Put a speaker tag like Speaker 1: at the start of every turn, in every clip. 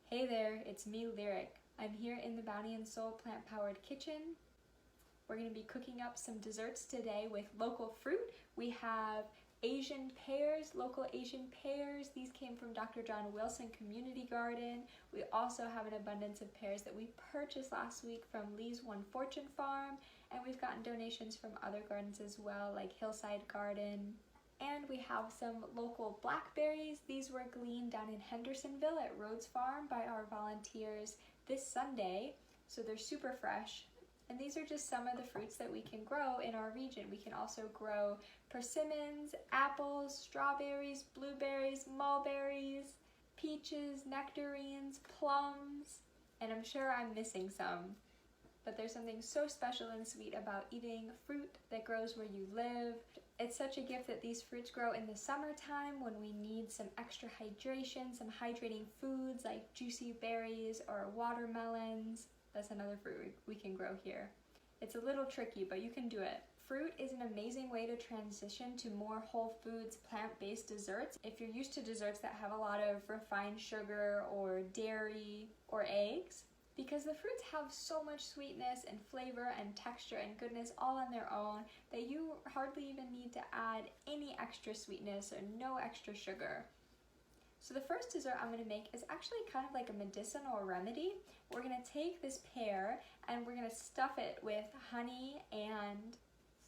Speaker 1: Hey there, it's me, Lyric. I'm here in the Bounty and Soul plant-powered kitchen. We're going to be cooking up some desserts today with local fruit. We have Asian pears, local Asian pears. These came from Dr. John Wilson Community Garden. We also have an abundance of pears that we purchased last week from Lee's One Fortune Farm, and we've gotten donations from other gardens as well, like Hillside Garden. And we have some local blackberries. These were gleaned down in Hendersonville at Rhodes Farm by our volunteers this Sunday, so they're super fresh. And these are just some of the fruits that we can grow in our region. We can also grow persimmons, apples, strawberries, blueberries, mulberries, peaches, nectarines, plums, and I'm sure I'm missing some. But there's something so special and sweet about eating fruit that grows where you live. It's such a gift that these fruits grow in the summertime when we need some extra hydration, some hydrating foods like juicy berries or watermelons. That's another fruit we can grow here. It's a little tricky, but you can do it. Fruit is an amazing way to transition to more whole foods, plant-based desserts. If you're used to desserts that have a lot of refined sugar or dairy or eggs, because the fruits have so much sweetness and flavor and texture and goodness all on their own that you hardly even need to add any extra sweetness or no extra sugar. So the first dessert I'm going to make is actually kind of like a medicinal remedy. We're going to take this pear and we're going to stuff it with honey and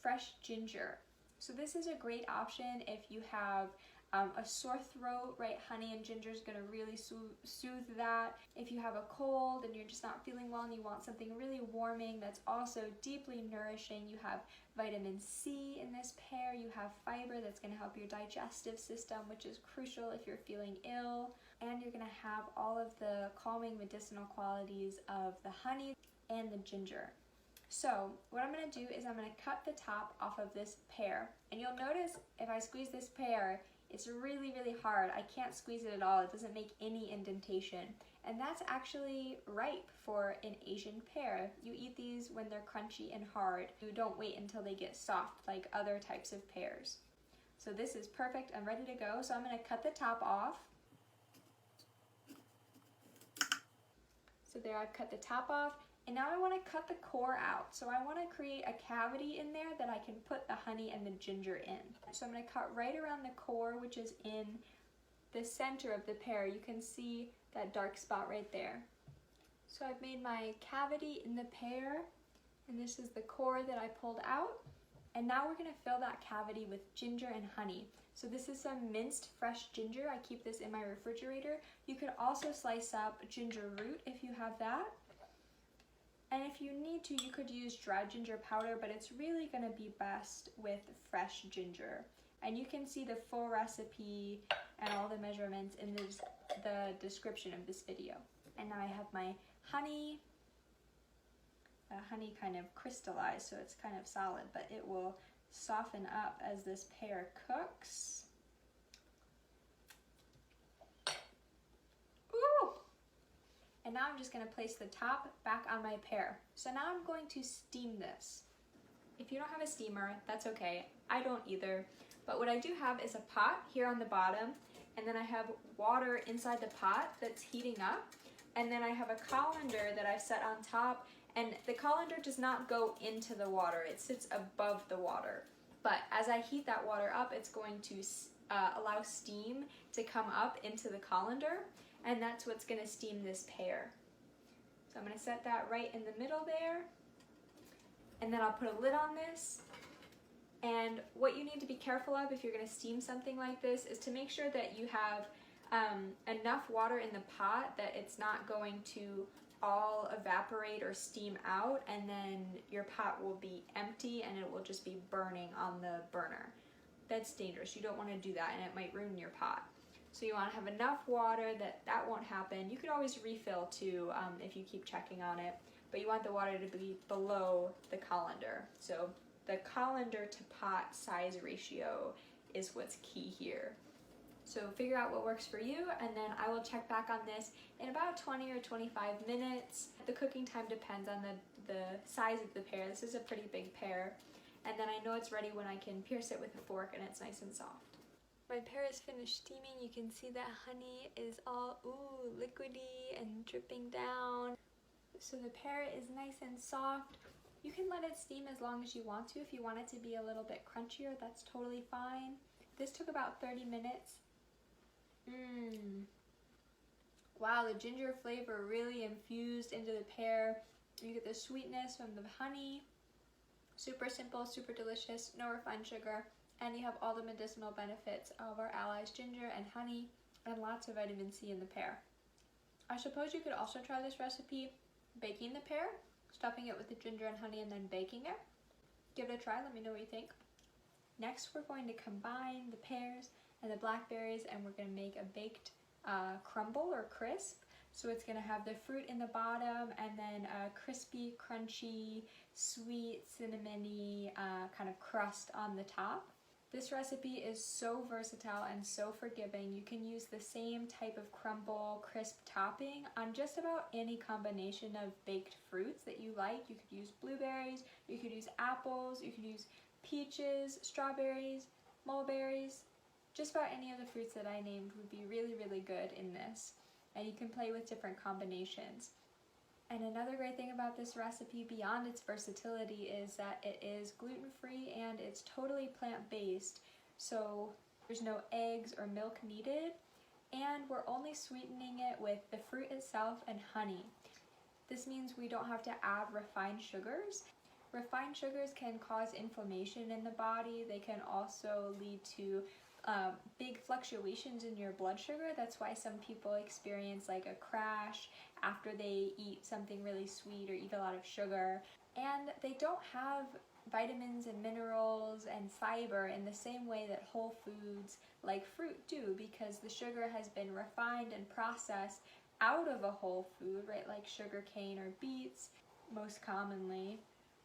Speaker 1: fresh ginger. So this is a great option if you have a sore throat, right? Honey and ginger is going to really soothe that. If you have a cold and you're just not feeling well and you want something really warming that's also deeply nourishing, you have vitamin C in this pear, you have fiber that's going to help your digestive system, which is crucial if you're feeling ill, and you're going to have all of the calming medicinal qualities of the honey and the ginger. So what I'm going to do is I'm going to cut the top off of this pear, and you'll notice if I squeeze this pear, it's really, really hard. I can't squeeze it at all. It doesn't make any indentation. And that's actually ripe for an Asian pear. You eat these when they're crunchy and hard. You don't wait until they get soft like other types of pears. So this is perfect. I'm ready to go. So I'm going to cut the top off. So there, I've cut the top off. And now I want to cut the core out. So I want to create a cavity in there that I can put the honey and the ginger in. So I'm going to cut right around the core, which is in the center of the pear. You can see that dark spot right there. So I've made my cavity in the pear, and this is the core that I pulled out. And now we're going to fill that cavity with ginger and honey. So this is some minced fresh ginger. I keep this in my refrigerator. You could also slice up ginger root if you have that. And if you need to, you could use dried ginger powder, but it's really going to be best with fresh ginger. And you can see the full recipe and all the measurements in the description of this video. And now I have my honey. Honey kind of crystallized, so it's kind of solid, but it will soften up as this pear cooks. And now I'm just going to place the top back on my pear. So now I'm going to steam this. If you don't have a steamer, that's okay. I don't either. But what I do have is a pot here on the bottom, and then I have water inside the pot that's heating up, and then I have a colander that I set on top, and the colander does not go into the water. It sits above the water. But as I heat that water up, it's going to allow steam to come up into the colander, and that's what's going to steam this pear. So I'm going to set that right in the middle there, and then I'll put a lid on this. And what you need to be careful of if you're going to steam something like this is to make sure that you have enough water in the pot that it's not going to all evaporate or steam out, and then your pot will be empty and it will just be burning on the burner. That's dangerous. You don't want to do that, and it might ruin your pot. So you want to have enough water that won't happen. You could always refill too if you keep checking on it, but you want the water to be below the colander. So the colander to pot size ratio is what's key here. So figure out what works for you, and then I will check back on this in about 20 or 25 minutes. The cooking time depends on the size of the pear. This is a pretty big pear. And then I know it's ready when I can pierce it with a fork and it's nice and soft. My pear is finished steaming. You can see that honey is all liquidy and dripping down. So the pear is nice and soft. You can let it steam as long as you want to. If you want it to be a little bit crunchier, that's totally fine. This took about 30 minutes. Wow, the ginger flavor really infused into the pear. You get the sweetness from the honey. Super simple, super delicious, no refined sugar. And you have all the medicinal benefits of our allies ginger and honey, and lots of vitamin C in the pear. I suppose you could also try this recipe baking the pear, stuffing it with the ginger and honey, and then baking it. Give it a try, let me know what you think. Next, we're going to combine the pears and the blackberries, and we're going to make a baked crumble or crisp. So it's going to have the fruit in the bottom and then a crispy, crunchy, sweet, cinnamony kind of crust on the top. This recipe is so versatile and so forgiving. You can use the same type of crumble, crisp topping on just about any combination of baked fruits that you like. You could use blueberries, you could use apples, you could use peaches, strawberries, mulberries. Just about any of the fruits that I named would be really, really good in this. And you can play with different combinations. And another great thing about this recipe, beyond its versatility, is that it is gluten-free and it's totally plant-based. So there's no eggs or milk needed, and we're only sweetening it with the fruit itself and honey. This means we don't have to add refined sugars. Refined sugars can cause inflammation in the body. They can also lead to big fluctuations in your blood sugar. That's why some people experience like a crash after they eat something really sweet or eat a lot of sugar. And they don't have vitamins and minerals and fiber in the same way that whole foods like fruit do, because the sugar has been refined and processed out of a whole food, right? Like sugar cane or beets, most commonly,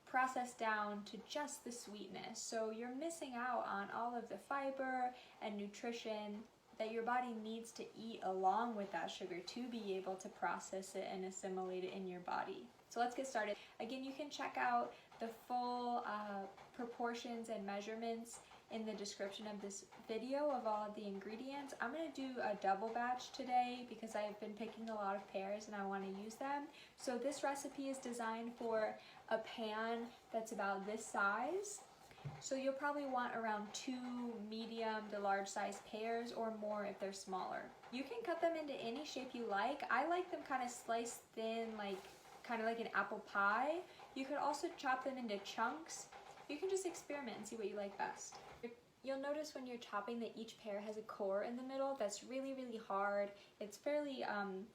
Speaker 1: processed down to just the sweetness. So you're missing out on all of the fiber and nutrition that your body needs to eat along with that sugar to be able to process it and assimilate it in your body. So let's get started. Again, you can check out the full proportions and measurements in the description of this video of all of the ingredients. I'm going to do a double batch today because I've been picking a lot of pears and I want to use them. So this recipe is designed for a pan that's about this size. So you'll probably want around 2 medium to large size pears or more if they're smaller. You can cut them into any shape you like. I like them kind of sliced thin, kind of like an apple pie. You could also chop them into chunks. You can just experiment and see what you like best. You'll notice when you're chopping that each pear has a core in the middle that's really, really hard. It's fairly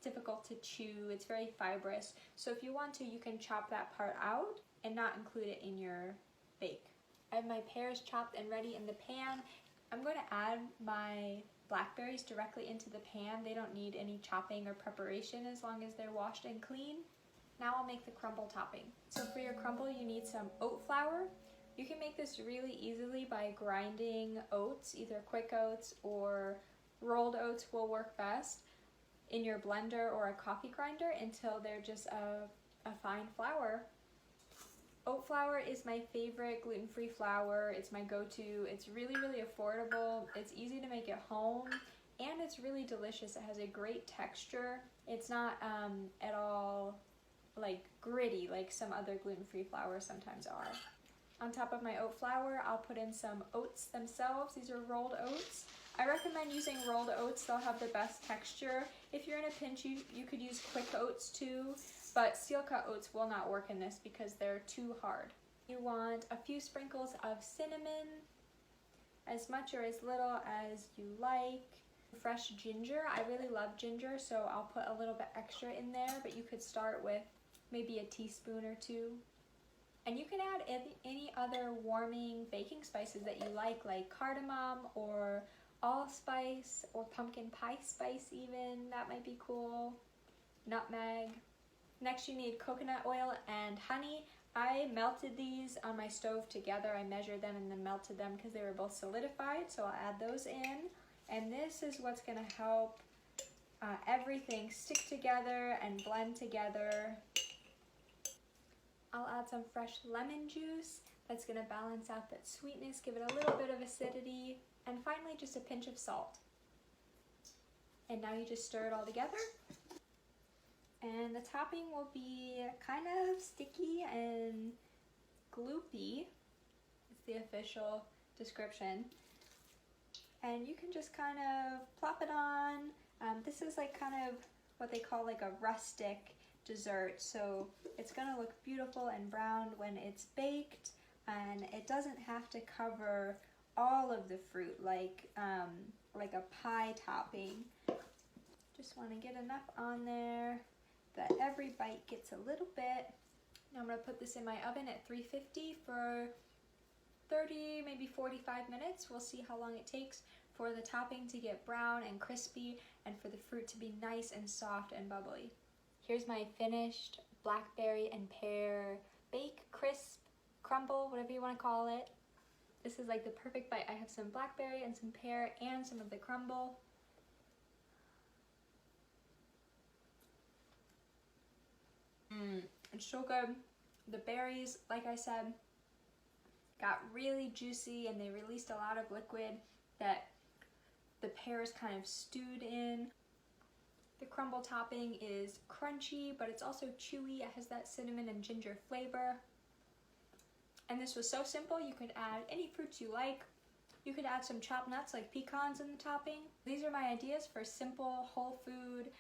Speaker 1: difficult to chew. It's very fibrous. So if you want to, you can chop that part out and not include it in your bake. I have my pears chopped and ready in the pan. I'm going to add my blackberries directly into the pan. They don't need any chopping or preparation as long as they're washed and clean. Now I'll make the crumble topping. So for your crumble, you need some oat flour. You can make this really easily by grinding oats, either quick oats or rolled oats will work best, in your blender or a coffee grinder until they're just a fine flour. Oat flour is my favorite gluten-free flour. It's my go-to. It's really, really affordable. It's easy to make at home, and it's really delicious. It has a great texture. It's not at all like gritty like some other gluten-free flours sometimes are. On top of my oat flour, I'll put in some oats themselves. These are rolled oats. I recommend using rolled oats. They'll have the best texture. If you're in a pinch, you could use quick oats too, but steel cut oats will not work in this because they're too hard. You want a few sprinkles of cinnamon, as much or as little as you like. Fresh ginger. I really love ginger, so I'll put a little bit extra in there, but you could start with maybe a teaspoon or 2. And you can add any other warming baking spices that you like cardamom or allspice or pumpkin pie spice even. That might be cool. Nutmeg. Next you need coconut oil and honey. I melted these on my stove together. I measured them and then melted them because they were both solidified, so I'll add those in. And this is what's going to help everything stick together and blend together. I'll add some fresh lemon juice. That's going to balance out that sweetness, give it a little bit of acidity. and finally just a pinch of salt. And now you just stir it all together. And the topping will be kind of sticky and gloopy. It's the official description. And you can just kind of plop it on. This is like kind of what they call like a rustic dessert. So it's gonna look beautiful and brown when it's baked, and it doesn't have to cover all of the fruit like a pie topping. Just want to get enough on there that every bite gets a little bit. Now I'm going to put this in my oven at 350 for 30, maybe 45 minutes. We'll see how long it takes for the topping to get brown and crispy and for the fruit to be nice and soft and bubbly. Here's my finished blackberry and pear bake, crisp, crumble, whatever you want to call it. This is like the perfect bite. I have some blackberry and some pear and some of the crumble. It's so good. The berries, like I said, got really juicy and they released a lot of liquid that the pears kind of stewed in. The crumble topping is crunchy, but it's also chewy. It has that cinnamon and ginger flavor. And this was so simple. You could add any fruits you like. You could add some chopped nuts like pecans in the topping. These are my ideas for simple whole food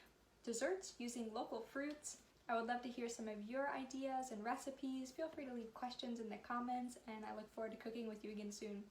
Speaker 1: desserts using local fruits. I would love to hear some of your ideas and recipes. Feel free to leave questions in the comments, and I look forward to cooking with you again soon.